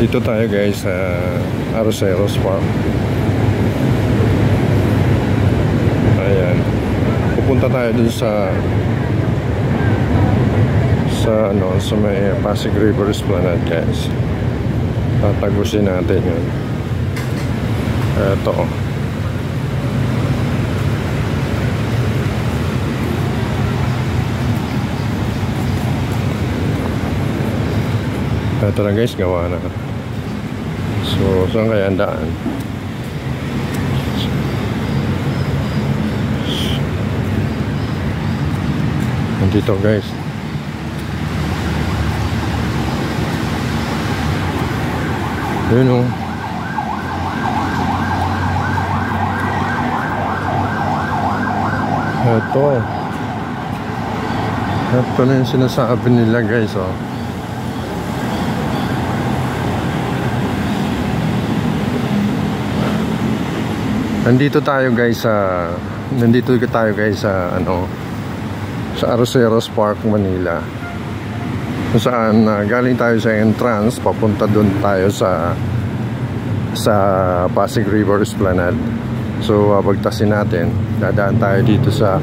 Dito tayo guys sa Arroceros Farm. Ayan. Pupunta tayo dun sa may Pasig River Esplanade guys. Tatagusin natin yun. Eto. Eto na guys, gawa na. So, saan kaya ang daan? Nandito guys. Yun o. Ito na yung sinasabi nila guys o. Nandito tayo guys sa sa Arroceros Park, Manila. Kung saan galing tayo sa entrance, papunta doon tayo sa Pasig River Esplanade. So pagtasin natin, dadaan tayo dito sa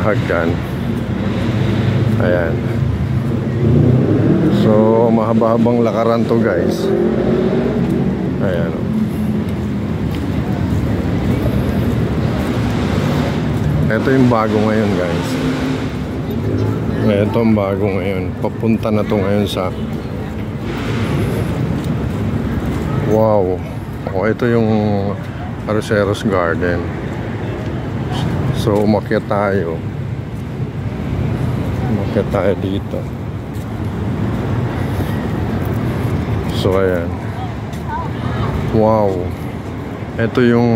hagdan. Ayan. So mahaba-habang lakaran to guys. Ayan. Ito yung bago ngayon guys. Ito ang bago ngayon. Papunta na to ngayon sa wow. Ito yung Arroceros Garden. So umakyat tayo. Umakyat tayo dito. So ayan. Wow. Ito yung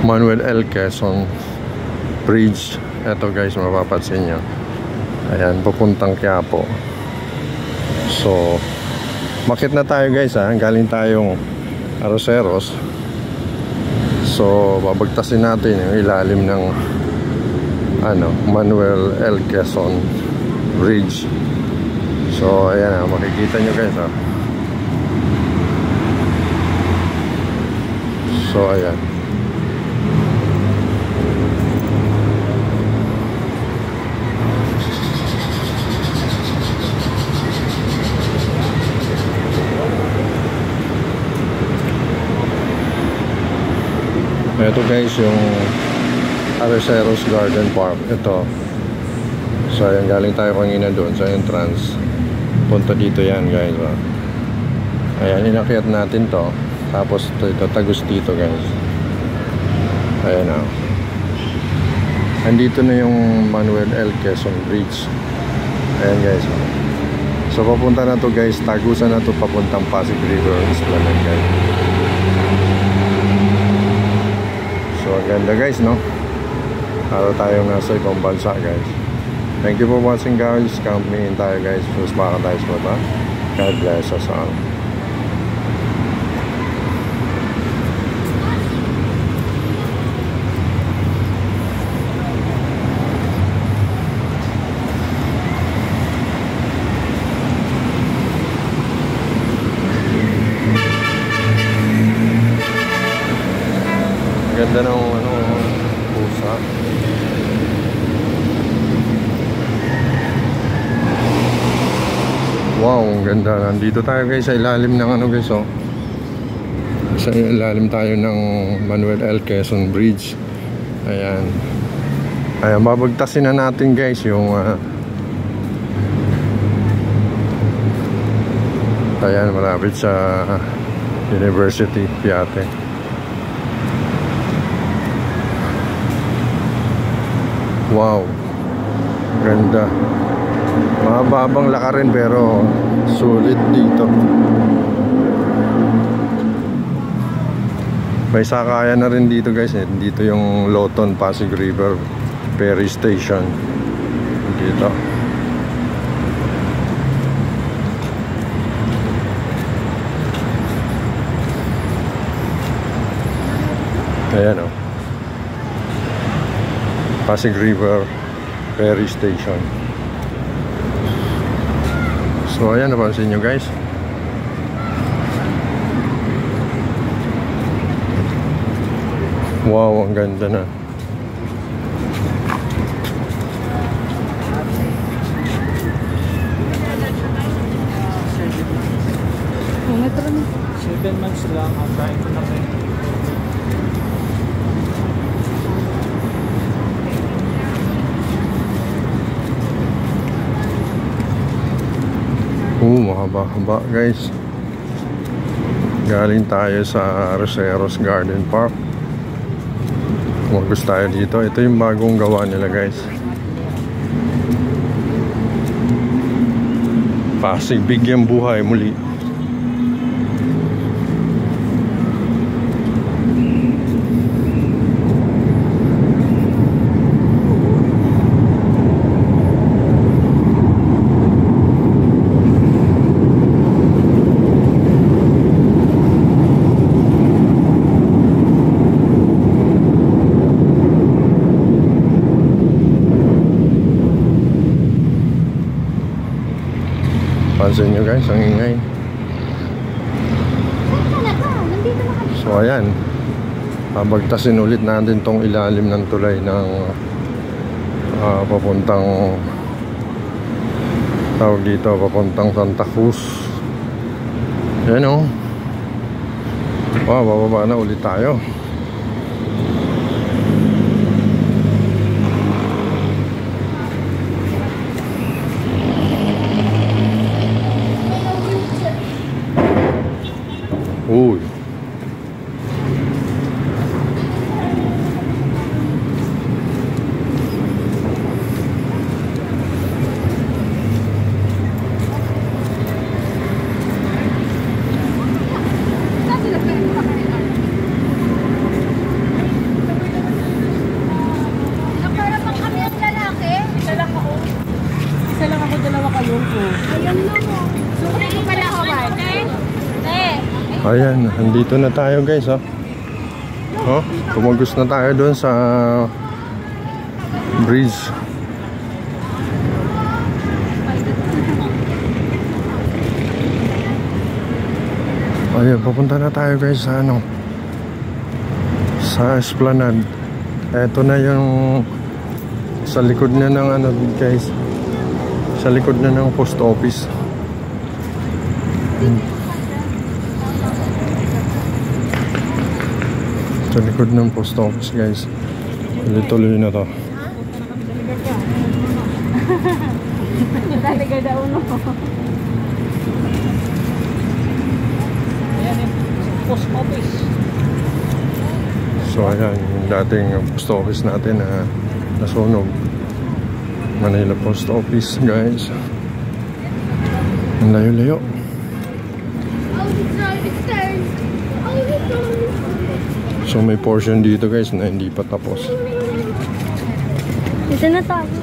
Manuel L. Quezon Bridge. Ito guys, mapapansin nyo. Ayan, papuntang Quiapo. So makit na tayo guys ha. Galing tayong Arroceros. So babagtasin natin yung ilalim ng Manuel L. Quezon Bridge. So ayan ha, makikita nyo guys ha. So ayan. Ito guys yung Arroceros Garden Park. Ito. So ayan, galing tayo kanina doon sa entrance. Punta dito yan guys. Ayan, inakyat natin to. Tapos ito, tagus dito guys. Ayan na. Andito na yung Manuel L. Quezon Bridge. Ayan guys. So papunta na to guys. Tagusan na to papuntang Pasig River Esplanade guys. So ang ganda guys no. Para tayong nasa ibang bansa guys. Thank you for watching guys. Count me in tayo guys. First baka tayo sa baba. God bless us all. Ganda ng pusa. Wow, ang ganda. Nandito tayo guys sa ilalim ng guys sa ilalim tayo ng Manuel L. Quezon Bridge. Ayan. Ayan, babagtasin na natin guys yung ayan, malapit sa University Piate. Wow, ganda. Mahabang lakarin pero sulit dito. May sakayan na rin dito guys eh. Dito yung Loton Pasig River Ferry Station. Dito. Ayan o. Pasig River Ferry Station. So ayan, napansin nyo guys, wow, ang ganda na. Metro na. 7 months lang ang kain ko na kayo. Mahaba-haba guys. Galing tayo sa Roseros Garden Park. Gusto tayo dito. Ito yung bagong gawa nila guys. Pasig Bigyang Buhay muli. Pansin nyo guys, ang ingay. So ayan, babagtasin ulit natin tong ilalim ng tulay ng papuntang tawag dito, papuntang Santa Cruz. Ayan o. Wow, bababa na ulit tayo. Uy. Isa lang ako, dalawa kalong ko. Ayun lang mo. So, hindi pala ako ba? Ayan, andito na tayo guys, oh. Oh, tumagos na tayo doon sa bridge. Ayan, papunta na tayo guys sa ano, sa Esplanade. Eto na yung sa likod na ng ano guys, sa likod na ng post office. Sa likod ng post office guys. Tuloy na to. Talaga daw no. Ayan yung post office. So ayan, yung dating post office natin na nasunog. Manila Post Office guys. Ang layo-layo. So may portion dito guys na hindi pa tapos. Dito na tayo.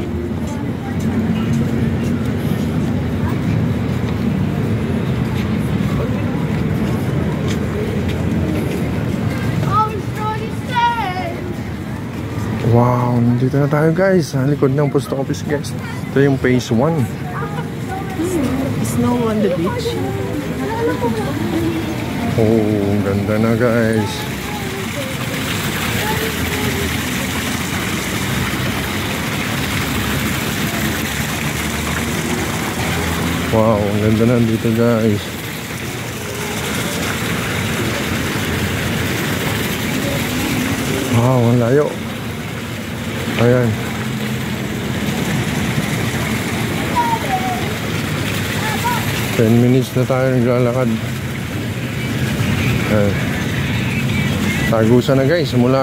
Wow, nandito na tayo guys sa likod ng post office guys. Ito yung phase 1. Snow on the beach. Oh, ang ganda na guys. Wow, ang ganda na dito guys. Wow, ang layo. Ayan. Ten minutes na tayo naglalakad. Ayan. Tagusan na guys. Mula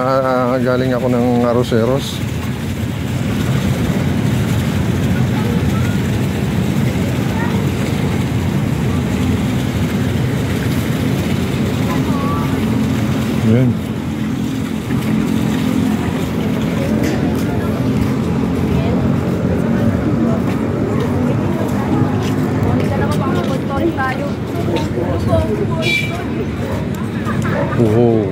galing ako ng Roseros. Ayan. Oh.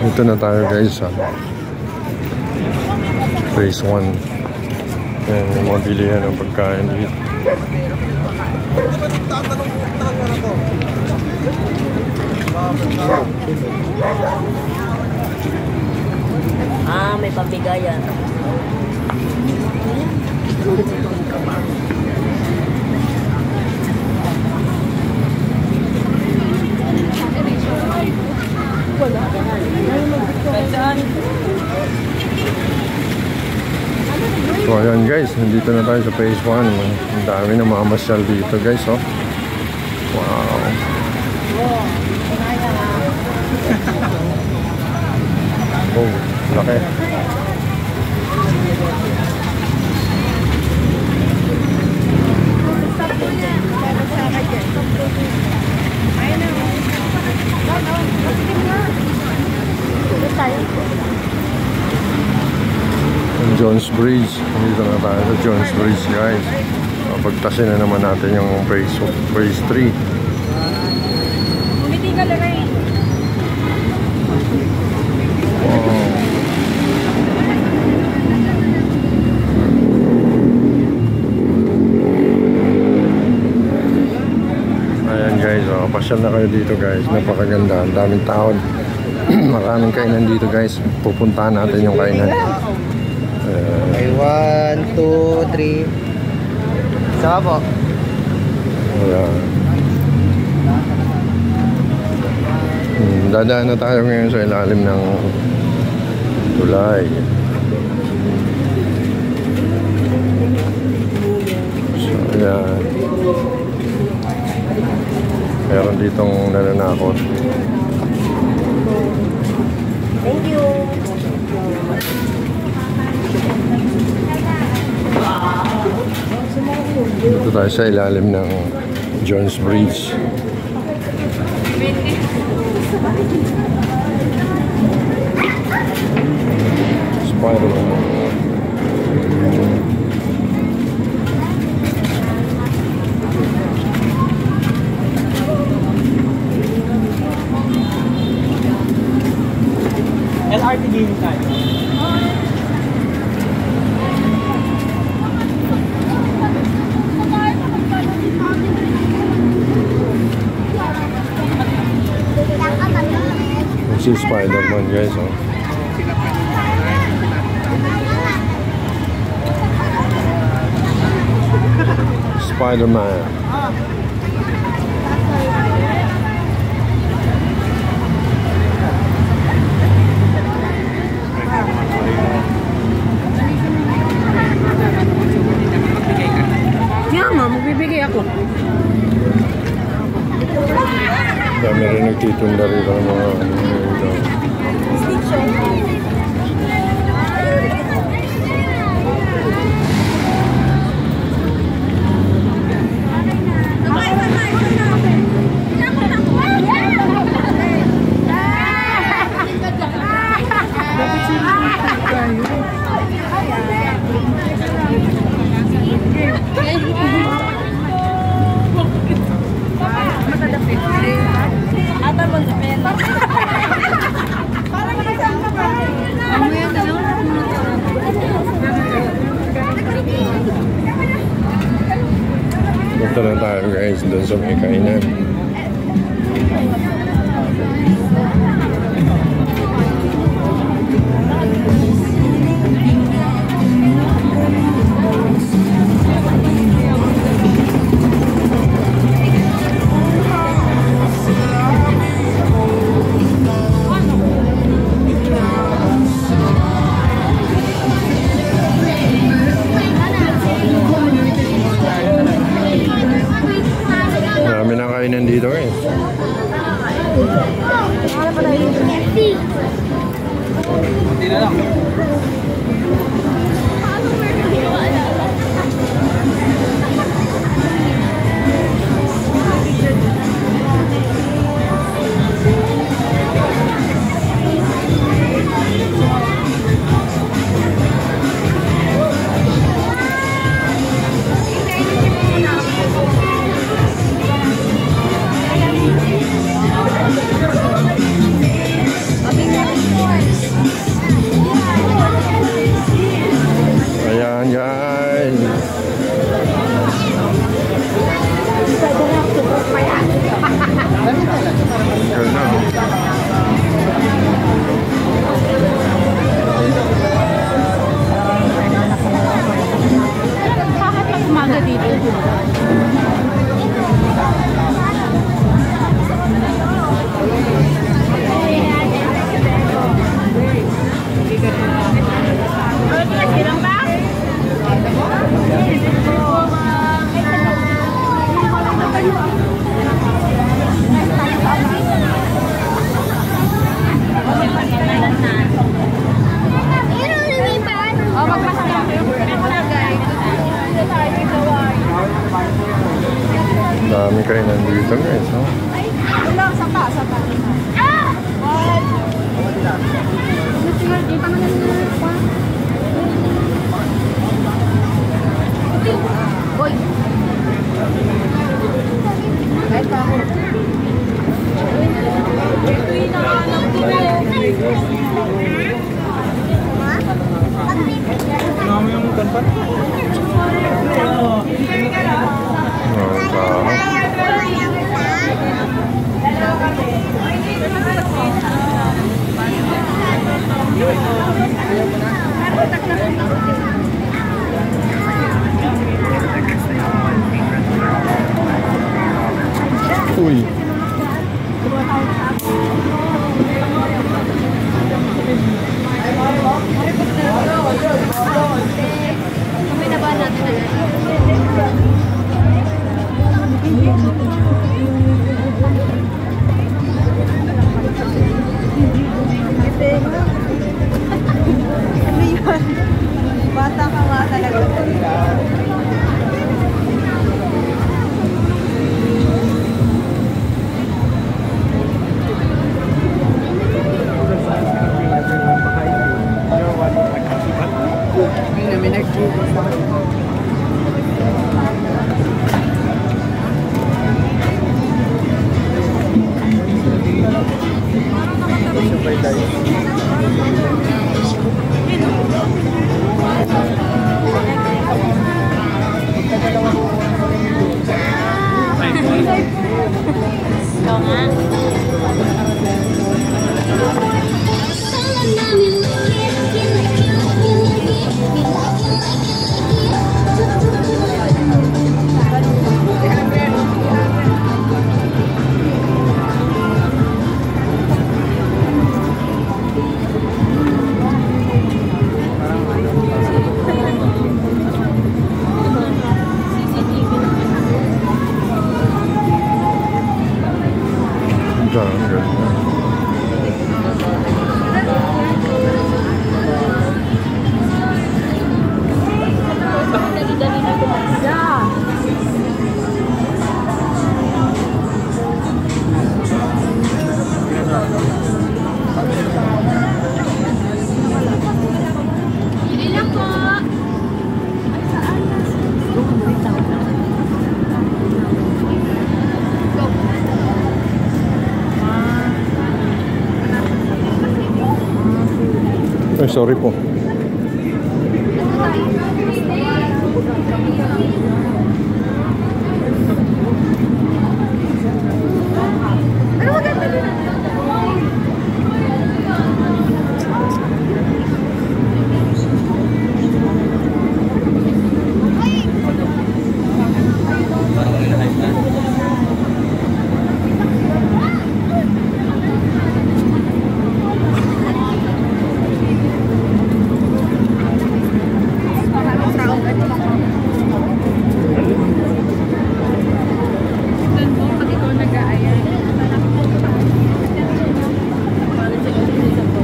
Ito na tayo guys sa phase 1. Ayan, yung mga bilihan ng pagkain dito. May pabigayan. So ayan guys, nandito na tayo sa phase 1. Ang dami na mamasyal dito guys, oh. Wow. Oh, laki. Jones Bridge. Dito na tayo sa Jones Bridge guys. Pagtasin na naman natin yung phase 3. Bumiti ka lang eh. Wow. Ayan guys, pasyal na kayo dito guys. Napakaganda. Ang daming tao. Maraming kainan dito guys. Pupuntahan natin yung kainan. Okay, 1, 2, 3. Saka po. Ayan. Dadaan na tayo ngayon sa ilalim ng tulay. So, ayan. Meron ditong nananakot. Thank you. Dito tayo sa ilalim ng Jones Bridge. Spider-Man. LRT din tayo. Si Spider-Man guys, oh. Spider-Man. Kaya nga, magbibigay ako. Dami rin nagtitunda rito ng mga ito. Punta na tayo guys doon sa may kainan. Marami na kainan dito guys. Hindi na lang. Okay. dito guys, no? Wala, sapa. Dito naman Boy. Kahit pa ako. Ito yung nakahanap ko eh. Ano yung kanpat? Uy. Kami na ba natin agad? Bata ka nga talaga. Ay, sorry po.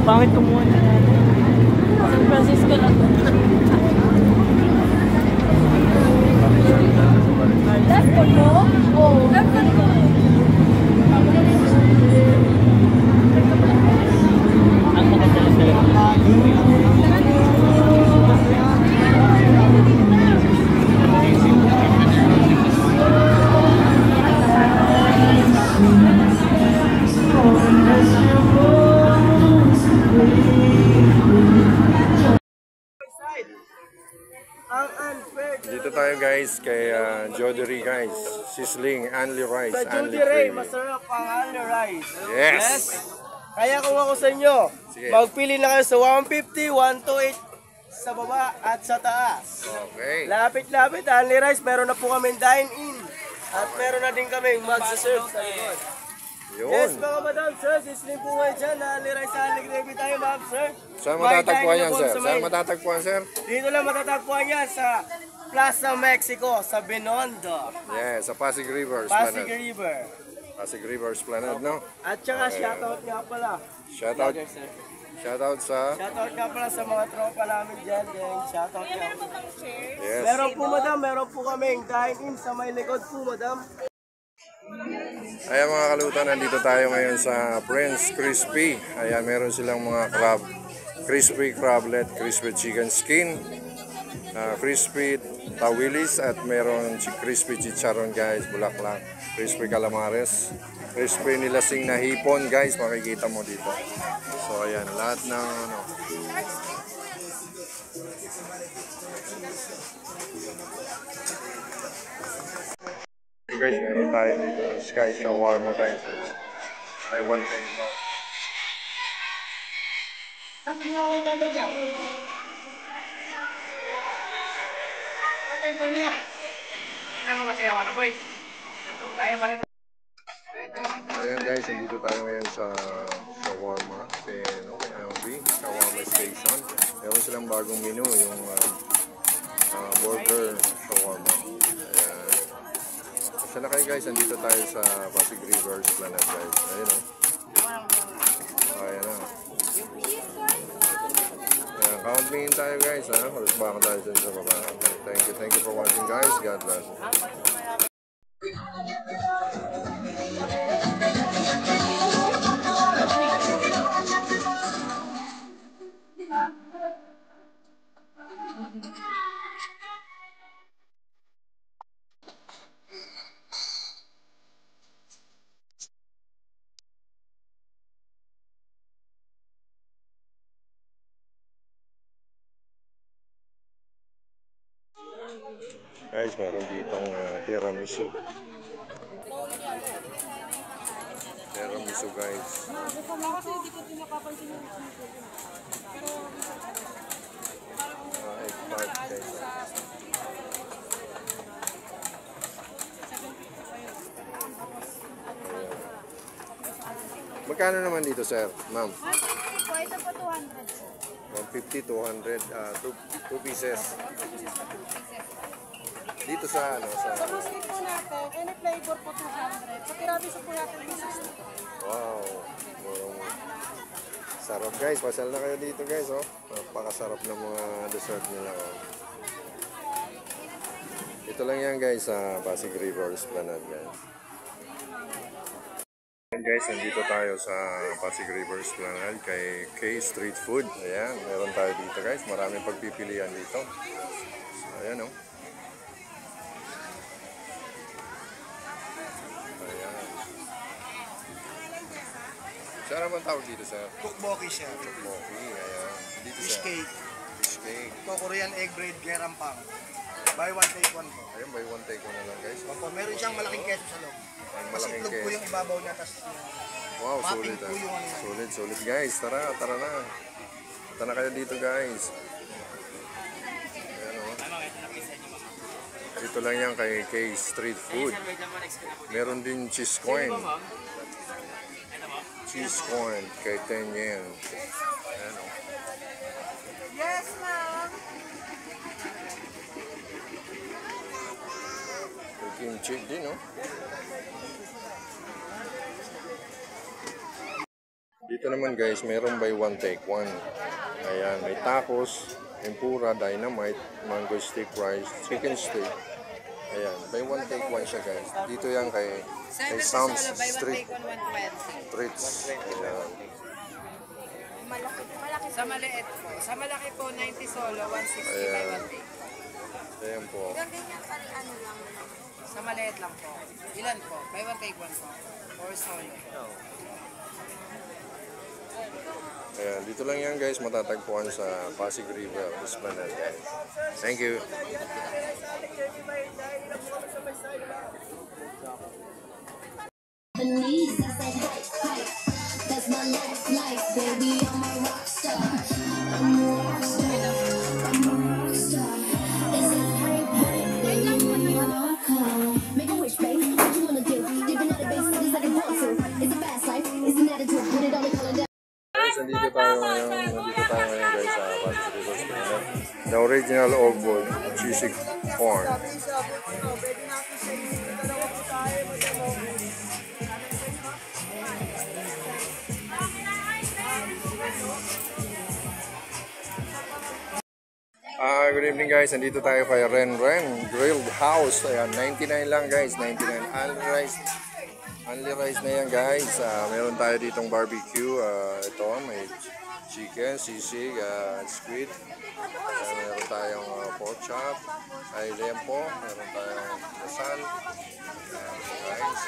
Pangit kumuha na. San Francisco na to. Left ko mo? Oo. Left ko. Ang maganda sa Dito tayo guys kay Jodery guys. Sizzling, Anli Rice, Sa Anli Judy Ray, Creamy. masarap ang Anli Rice. Yes! Kaya kung ako sa inyo, Sige. magpili na kayo sa 150, 128 sa baba at sa taas. Okay. Lapit-lapit, Anli Rice, meron na po kami dine-in. At meron na din kami magsaserve sa likod. Yes, Yun. mga madam, sir, sisling po ngayon dyan. Anli Rice, Anli Gravy tayo, ma'am, sir. Saan Kumain matatagpuan tayo yan, na po sir? sa Saan may- matatagpuan, sir? Dito lang matatagpuan yan sa Plaza Mexico, sa Binondo, Yes, sa Pasig River Pasig Esplanade. River. Pasig River Esplanade, no? At saka shoutout nga pala. Shoutout. Vlogger, sir. Shoutout sa... Shoutout nga pala sa mga tropa namin dyan, gang. Shoutout nga. Yes. Meron po madam, meron po kaming dine-in sa may likod po madam. Ayan mga kalutan, nandito tayo ngayon sa Prince Crispy. Ayan, meron silang mga crab, crispy crablet, crispy chicken skin, crispy tawilis, at meron crispy chicharon guys, bulaklak, crispy calamares, crispy nilasing na hipon guys, makikita mo dito. So ayan, lahat ng ano. Guys, meron tayo dito. Sky shawarma guys. I want to ayan guys, nandito tayo ngayon sa shawarma. LB, shawarma station. Meron silang bagong menu, yung burger shawarma. Ayan. Kasi na kayo guys, nandito tayo sa Pasig River Esplanade guys. Ayan o. Ayan na. Ayan, count me in tayo guys ha. Halos baka tayo dyan sa baba. Thank you for watching guys. God bless. Guys, meron ditong tiramisu. Tiramisu guys. Egg tart guys. Magkano naman dito sir, ma'am? 150 po, ito po 200. 150, 200, 2 pieces. Dito sa ano sa Muslim po natin, any flavor po 200. Sa tiramisu po natin 260. wow. Sarap guys, pasal na kayo dito guys oh. Napakasarap ng mga dessert nila oh. Ito lang yan guys sa Pasig River Esplanade guys. Ayan guys, nandito tayo sa Pasig River Esplanade kay K Street Food. Ayan, meron tayo dito guys. Maraming pagpipilian dito. Ayan oh. Siya naman tawag dito sa Tukboki siya. Tukboki. Ayan. Dito Fish sa cake. fish cake. Ito Korean egg braid gerampang. Buy one take one po. Ayun, buy one take one na lang guys. Opo, meron siyang malaking keso sa loob. Ang Kasi malaking itlog po cake. yung ibabaw niya. Tas, Wow, mapping sulit po yung ano yan. Sulit guys. Tara na. Punta na kayo dito guys. Ayan o. Dito lang yan kay K Street Food. Meron din cheese coin. Cheese coin kay 10 yen. Ayan o. Yes, ma'am. May kimchi din o. Dito naman guys, meron buy one take one. Ayan, may tacos, tempura, dynamite, mango stick rice, chicken steak. Ayan, buy one take one siya guys. Dito yan kay Sam's Street Treats. Ayan. Sa maliit po. Sa malaki po, 90 solo, 160 by Ayan. 1 take. Ayan po. Sa maliit lang po. Ilan po? Buy 1 take 1 po. Or solo. Ayan, dito lang yan guys, matatagpuan sa Pasig River Esplanade guys. Thank you. That's my life, baby. I'm a rock star. I'm a rock star. I'm a rock star. It's a baby. Make a wish, baby. What you wanna do? Dipping out the base, it's like a portal. It's a fast life. It's an attitude. Put it on the calendar. Guys, nandito tayo ngayon guys sa Pasig River Esplanade. The original old boy, cheesy corn. Good evening guys, nandito tayo kay Ren Grilled House. Ayan, 99 lang guys, 99 Only rice na yan guys. Meron tayo ditong barbecue. Ito, may chicken, sisig, squid. Meron tayong pork chop, ay lempo. Meron tayong lasal. Guys.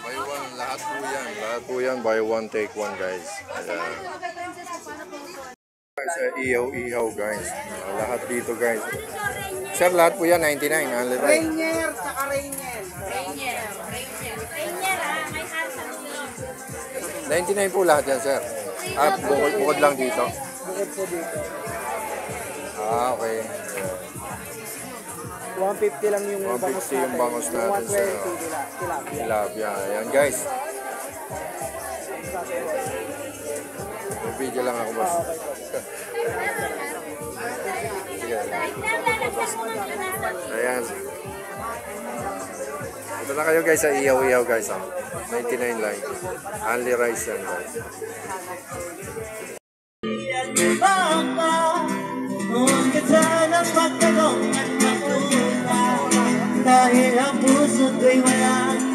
Buy one, lahat po yan. Lahat po yan, buy one, take one guys. Ihaw-ihaw guys. Lahat dito guys. Sir, lahat po yan, 99. Only rice. Rainier, saka Rainier. Rainier may harsa dito. 99 po lahat yan, sir. Bukod lang dito. Bukod po dito. Okay. 150 lang yung 150 yung bangos natin, sir. 120 tilapia. Tilapia. Ayan, guys. May video lang ako, boss. Sige. Ayan. Ito na kayo, guys, sa ihaw-ihaw, guys. 99 lang. Only rice yan, guys. Huwag ka sanang magtanong at mapunta, dahil ang puso ko'y walang